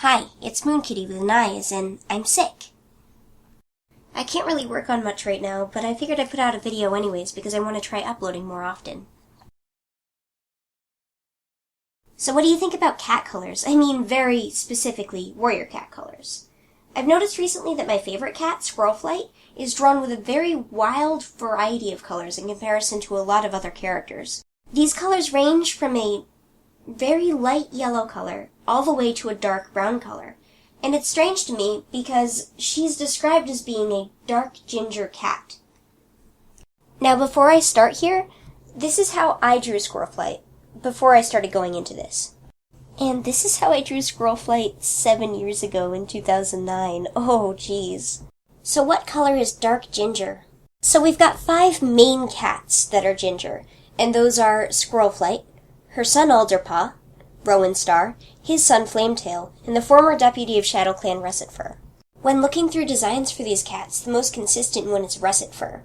Hi, it's Moonkitty with an I as in I'm sick. I can't really work on much right now, but I figured I'd put out a video anyways because I want to try uploading more often. So what do you think about cat colors? I mean, very specifically, warrior cat colors. I've noticed recently that my favorite cat, Squirrel Flight, is drawn with a very wild variety of colors in comparison to a lot of other characters. These colors range from a very light yellow color all the way to a dark brown color. And it's strange to me because she's described as being a dark ginger cat. Now before I start here, this is how I drew Squirrel Flight before I started going into this. And this is how I drew Squirrel Flight 7 years ago in 2009. Oh geez. So what color is dark ginger? So we've got 5 main cats that are ginger, and those are Squirrel Flight, her son Alderpaw, Rowan Star, his son Flametail, and the former deputy of ShadowClan Russet Fur. When looking through designs for these cats, the most consistent one is Russet Fur.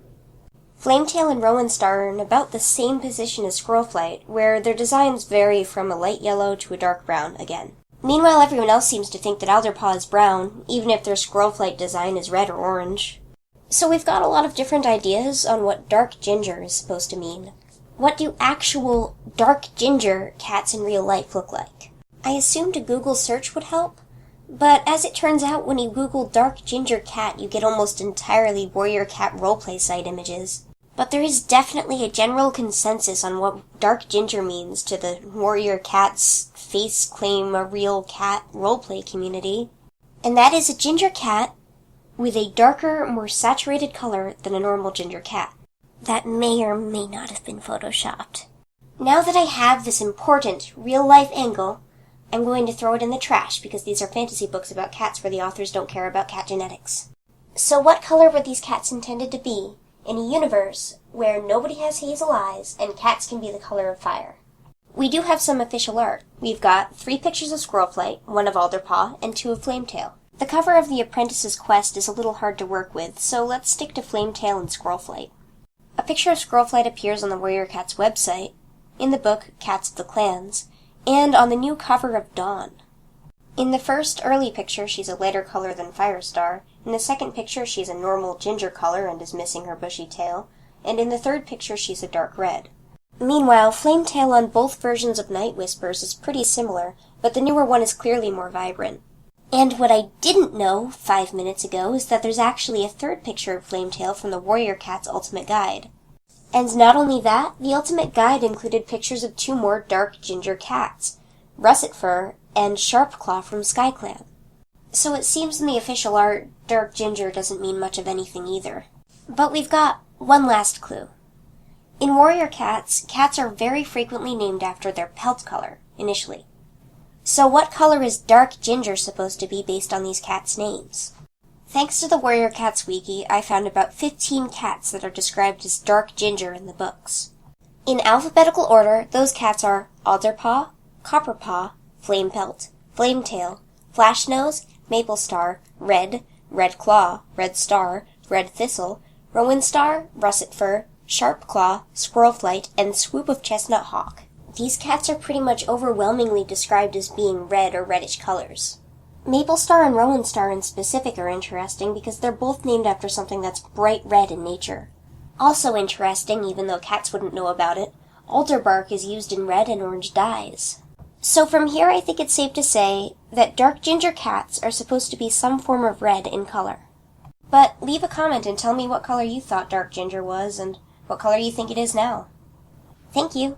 Flametail and Rowan Star are in about the same position as Squirrel Flight, where their designs vary from a light yellow to a dark brown again. Meanwhile, everyone else seems to think that Alderpaw is brown, even if their Squirrel Flight design is red or orange. So we've got a lot of different ideas on what dark ginger is supposed to mean. What do actual dark ginger cats in real life look like? I assumed a Google search would help, but as it turns out, when you Google dark ginger cat, you get almost entirely warrior cat roleplay site images. But there is definitely a general consensus on what dark ginger means to the warrior cat's face claim a real cat roleplay community. And that is a ginger cat with a darker, more saturated color than a normal ginger cat. That may or may not have been photoshopped. Now that I have this important, real-life angle, I'm going to throw it in the trash because these are fantasy books about cats where the authors don't care about cat genetics. So what color were these cats intended to be in a universe where nobody has hazel eyes and cats can be the color of fire? We do have some official art. We've got 3 pictures of Squirrel Flight, 1 of Alderpaw, and 2 of Flametail. The cover of The Apprentice's Quest is a little hard to work with, so let's stick to Flametail and Squirrel Flight. A picture of Squirrel Flight appears on the Warrior Cats website, in the book Cats of the Clans, and on the new cover of Dawn. In the first early picture, she's a lighter color than Firestar. In the second picture, she's a normal ginger color and is missing her bushy tail. And in the third picture, she's a dark red. Meanwhile, Flametail on both versions of Night Whispers is pretty similar, but the newer one is clearly more vibrant. And what I didn't know 5 minutes ago is that there's actually a third picture of Flametail from the Warrior Cats Ultimate Guide. And not only that, the Ultimate Guide included pictures of 2 more dark ginger cats, Russet Fur and Sharpclaw from SkyClan. So it seems in the official art, dark ginger doesn't mean much of anything either. But we've got one last clue. In Warrior Cats, cats are very frequently named after their pelt color, initially. So what color is dark ginger supposed to be based on these cats' names? Thanks to the Warrior Cats wiki, I found about 15 cats that are described as dark ginger in the books. In alphabetical order, those cats are Alderpaw, Copperpaw, Flamepelt, Flametail, Flashnose, Maplestar, Red, Redclaw, Red Star, Red Thistle, Rowan Star, Russet Fur, Sharpclaw, Squirrel Flight, and Swoop of Chestnut Hawk. These cats are pretty much overwhelmingly described as being red or reddish colors. Maplestar and Rowan Star in specific are interesting because they're both named after something that's bright red in nature. Also interesting, even though cats wouldn't know about it, alderbark is used in red and orange dyes. So from here I think it's safe to say that dark ginger cats are supposed to be some form of red in color. But leave a comment and tell me what color you thought dark ginger was and what color you think it is now. Thank you!